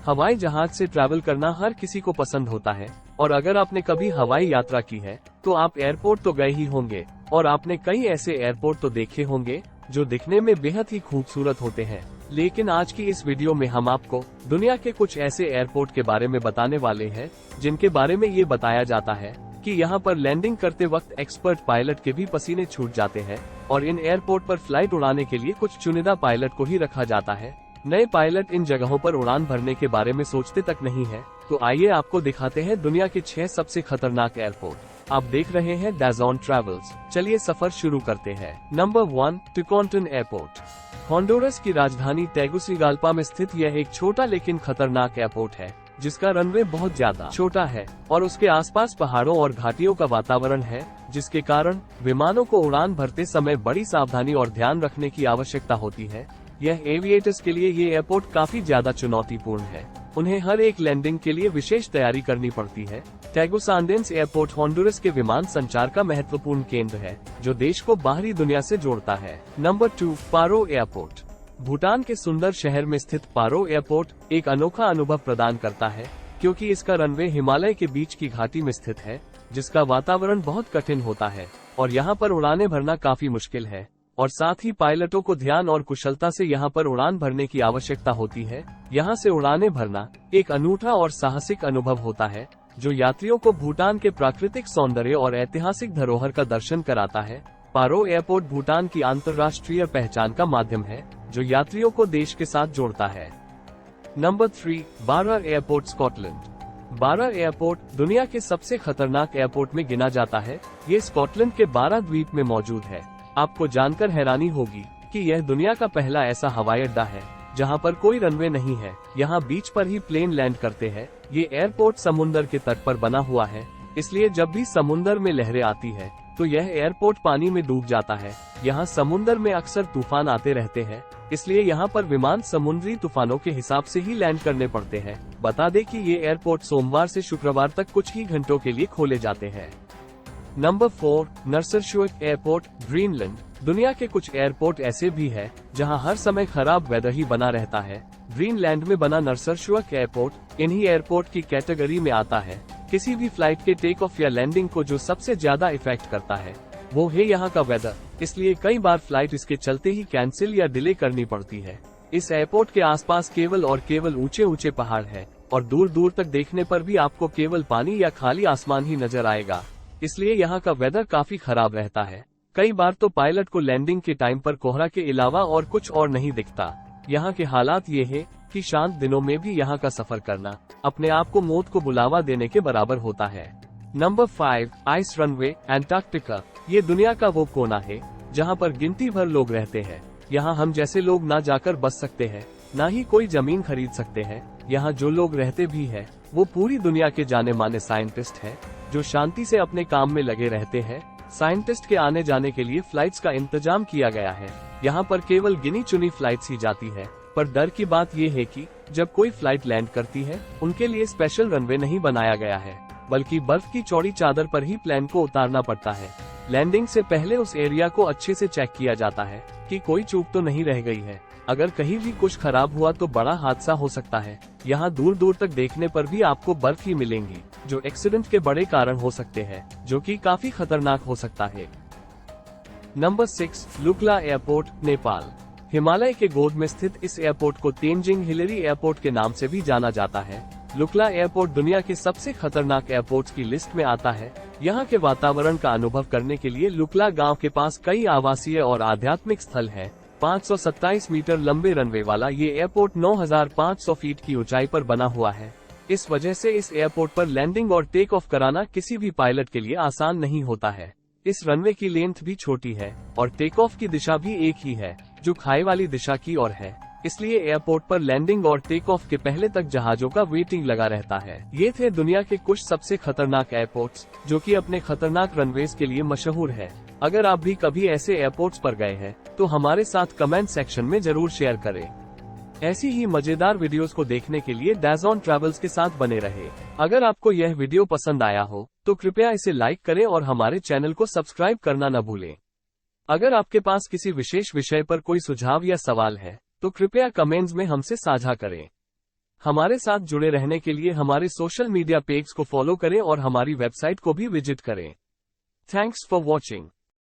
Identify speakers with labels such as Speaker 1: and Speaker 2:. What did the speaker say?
Speaker 1: हवाई जहाज से ट्रैवल करना हर किसी को पसंद होता है और अगर आपने कभी हवाई यात्रा की है तो आप एयरपोर्ट तो गए ही होंगे और आपने कई ऐसे एयरपोर्ट तो देखे होंगे जो दिखने में बेहद ही खूबसूरत होते हैं। लेकिन आज की इस वीडियो में हम आपको दुनिया के कुछ ऐसे एयरपोर्ट के बारे में बताने वाले हैं जिनके बारे में ये बताया जाता है कि यहाँ पर लैंडिंग करते वक्त एक्सपर्ट पायलट के भी पसीने छूट जाते हैं और इन एयरपोर्ट पर फ्लाइट उड़ाने के लिए कुछ चुनिंदा पायलट को ही रखा जाता है। नए पायलट इन जगहों पर उड़ान भरने के बारे में सोचते तक नहीं है। तो आइए आपको दिखाते हैं दुनिया के 6 सबसे खतरनाक एयरपोर्ट। आप देख रहे हैं डैज़न ट्रैवल्स। चलिए सफर शुरू करते हैं। Number 1, टिकोंटन airport. होंडुरास की राजधानी तेगुसिगाल्पा में स्थित यह एक छोटा लेकिन खतरनाक एयरपोर्ट है जिसका रनवे बहुत ज्यादा छोटा है और उसके आसपास पहाड़ों और घाटियों का वातावरण है, जिसके कारण विमानों को उड़ान भरते समय बड़ी सावधानी और ध्यान रखने की आवश्यकता होती है। यह एविएटर्स के लिए ये एयरपोर्ट काफी ज्यादा चुनौतीपूर्ण है। उन्हें हर एक लैंडिंग के लिए विशेष तैयारी करनी पड़ती है। तेगुसांडेंस एयरपोर्ट होंडुरास के विमान संचार का महत्वपूर्ण केंद्र है जो देश को बाहरी दुनिया से जोड़ता है। नंबर 2, पारो एयरपोर्ट। भूटान के सुंदर शहर में स्थित पारो एयरपोर्ट एक अनोखा अनुभव प्रदान करता है क्योंकि इसका रनवे हिमालय के बीच की घाटी में स्थित है जिसका वातावरण बहुत कठिन होता है और यहाँ पर उड़ानें भरना काफी मुश्किल है और साथ ही पायलटों को ध्यान और कुशलता से यहाँ पर उड़ान भरने की आवश्यकता होती है। यहाँ से उड़ानें भरना एक अनूठा और साहसिक अनुभव होता है जो यात्रियों को भूटान के प्राकृतिक सौंदर्य और ऐतिहासिक धरोहर का दर्शन कराता है। पारो एयरपोर्ट भूटान की अंतर्राष्ट्रीय पहचान का माध्यम है जो यात्रियों को देश के साथ जोड़ता है। नंबर 3, बारा एयरपोर्ट स्कॉटलैंड। बारा एयरपोर्ट दुनिया के सबसे खतरनाक एयरपोर्ट में गिना जाता है। ये स्कॉटलैंड के बारा द्वीप में मौजूद है। आपको जानकर हैरानी होगी कि यह दुनिया का पहला ऐसा हवाई अड्डा है जहां पर कोई रनवे नहीं है। यहाँ बीच पर ही प्लेन लैंड करते हैं। ये एयरपोर्ट समुंदर के तट पर बना हुआ है, इसलिए जब भी समुंदर में लहरें आती है तो यह एयरपोर्ट पानी में डूब जाता है। यहाँ समुंदर में अक्सर तूफान आते रहते हैं, इसलिए यहाँ पर विमान समुद्री तूफानों के हिसाब से ही लैंड करने पड़ते हैं। बता दें कि ये एयरपोर्ट सोमवार से शुक्रवार तक कुछ ही घंटों के लिए खोले जाते हैं। Number 4, Narsarsuaq airport, Greenland. दुनिया के कुछ एयरपोर्ट ऐसे भी है जहां हर समय खराब वेदर ही बना रहता है। ग्रीनलैंड में बना नर्सरशुइक एयरपोर्ट इन्हीं एयरपोर्ट की कैटेगरी में आता है। किसी भी फ्लाइट के टेक ऑफ या लैंडिंग को जो सबसे ज्यादा इफेक्ट करता है वो है यहाँ का वेदर, इसलिए कई बार फ्लाइट इसके चलते ही कैंसिल या डिले करनी पड़ती है। इस एयरपोर्ट के आसपास केवल ऊंचे ऊंचे पहाड़ है और दूर दूर तक देखने पर भी आपको केवल पानी या खाली आसमान ही नजर आएगा, इसलिए यहाँ का वेदर काफी खराब रहता है। कई बार तो पायलट को लैंडिंग के टाइम पर कोहरा के अलावा और कुछ और नहीं दिखता। यहाँ के हालात ये है कि शांत दिनों में भी यहाँ का सफर करना अपने आप को मौत को बुलावा देने के बराबर होता है। Number 5, ice runway, Antarctica. ये दुनिया का वो कोना है जहाँ पर गिनती भर लोग रहते हैं। यहाँ हम जैसे लोग ना जाकर बस सकते हैं, ना ही कोई जमीन खरीद सकते हैं। यहाँ जो लोग रहते भी हैं वो पूरी दुनिया के जाने माने साइंटिस्ट हैं जो शांति से अपने काम में लगे रहते हैं। साइंटिस्ट के आने जाने के लिए फ्लाइट्स का इंतजाम किया गया है। यहाँ पर केवल गिनी चुनी फ्लाइट्स ही जाती है, पर डर की बात ये है कि जब कोई फ्लाइट लैंड करती है उनके लिए स्पेशल रनवे नहीं बनाया गया है, बल्कि बर्फ की चौड़ी चादर पर ही प्लेन को उतारना पड़ता है। लैंडिंग से पहले उस एरिया को अच्छे से चेक किया जाता है कि कोई चूक तो नहीं रह गई है। अगर कहीं भी कुछ खराब हुआ तो बड़ा हादसा हो सकता है। यहाँ दूर दूर तक देखने पर भी आपको बर्फ ही मिलेंगी जो एक्सीडेंट के बड़े कारण हो सकते हैं, जो कि काफी खतरनाक हो सकता है। Number 6, Lukla airport, Nepal. हिमालय के गोद में स्थित इस एयरपोर्ट को तेंजिंग हिलेरी एयरपोर्ट के नाम से भी जाना जाता है। लुक्ला एयरपोर्ट दुनिया के सबसे खतरनाक एयरपोर्ट्स की लिस्ट में आता है। यहाँ के वातावरण का अनुभव करने के लिए लुक्ला गांव के पास कई आवासीय और आध्यात्मिक स्थल हैं। 527 मीटर लंबे रनवे वाला ये एयरपोर्ट 9,500 फीट की ऊंचाई पर बना हुआ है। इस वजह से इस एयरपोर्ट पर लैंडिंग और टेक ऑफ कराना किसी भी पायलट के लिए आसान नहीं होता है। इस रनवे की लेंथ भी छोटी है और टेक ऑफ की दिशा भी एक ही है जो खाई वाली दिशा की ओर है, इसलिए एयरपोर्ट पर लैंडिंग और टेक ऑफ के पहले तक जहाजों का वेटिंग लगा रहता है। ये थे दुनिया के कुछ सबसे खतरनाक एयरपोर्ट्स जो कि अपने खतरनाक रनवेज के लिए मशहूर है। अगर आप भी कभी ऐसे एयरपोर्ट्स पर गए हैं तो हमारे साथ कमेंट सेक्शन में जरूर शेयर करें। ऐसी ही मजेदार वीडियोस को देखने के लिए डैज़न ट्रैवल्स के साथ बने रहे। अगर आपको यह वीडियो पसंद आया हो तो कृपया इसे लाइक करें और हमारे चैनल को सब्सक्राइब करना न भूलें। अगर आपके पास किसी विशेष विषय पर कोई सुझाव या सवाल है तो कृपया कमेंट्स में हमसे साझा करें। हमारे साथ जुड़े रहने के लिए हमारे सोशल मीडिया पेज को फॉलो करें और हमारी वेबसाइट को भी विजिट करें। Thanks for watching.